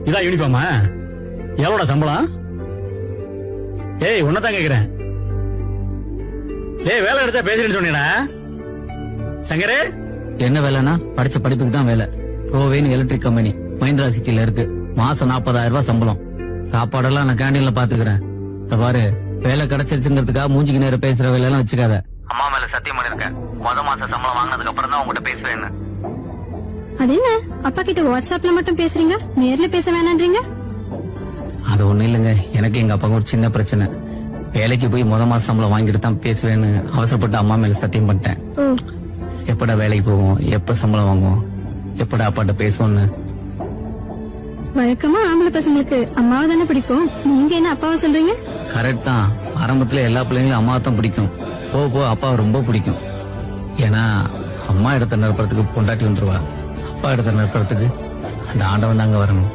இதான் யூனிஃபார்மா? எவ்வளோட சம்பளம்? ஏய் உன்னதான் கேக்குறேன். ஏய் வேலை எடுத்தா பேசுறேன்னு சொன்னீடா சங்கரே. என்ன வேலைன்னா படிச்ச படிப்புக்கு தான் வேலை. ப்ரோவேன் எலக்ட்ரிக் கம்பெனி மஹிந்திரா சிட்டில இருக்கு. மாசம் 40,000 ரூபாய் சம்பளம். சாப்பாடெல்லாம் நான் கேண்டீன்ல பாத்துக்கிறேன். பாரு, வேலை கிடைச்சிருச்சுங்கிறதுக்காக மூஞ்சிக்கு நேரம் பேசுற வேலை எல்லாம் வச்சுக்காத. அம்மா மேல சத்தியம் பண்ணிருக்கேன், மாசம் சம்பளம் வாங்கினதுக்கு அப்புறம் தான் உங்ககிட்ட பேசுவேன்னு. அது என்ன அப்பா கிட்ட வாட்ஸ்அப்ல மட்டும் பேசுறீங்க, நேர்ல பேச வேணான்றீங்க? அது ஒண்ணு இல்லைங்க, எனக்கு எங்க அப்பாவுக்கு ஒரு சின்ன பிரச்சனை. வேலைக்கு போய் மாசம் சம்பளம் வாங்கிட்டு தான் பேசுவேன்னு அவசரப்பட்டு அம்மா மேல சத்தியம் பண்ணிட்டேன். எப்படா வேலைக்கு போவோம், எப்ப சம்பளம் வாங்குவோம், எப்படா அப்பாட்ட பேசுவோம்னு. வழக்கமா ஆம்பளை பசங்களுக்கு அம்மாவை தானே பிடிக்கும், நீங்க என்ன அப்பாவை சொல்றீங்க? கரெக்ட் தான். ஆரம்பத்துல எல்லா பிள்ளைங்களும் அம்மாவை தான் பிடிக்கும். போக போக அப்பாவை ரொம்ப பிடிக்கும். ஏன்னா அம்மா இடத்த நிரப்புறதுக்கு பொண்டாட்டி வந்துருவா, அப்பா இடத்த நிரப்புறதுக்கு அந்த ஆண்டவன் தாங்க வரணும்.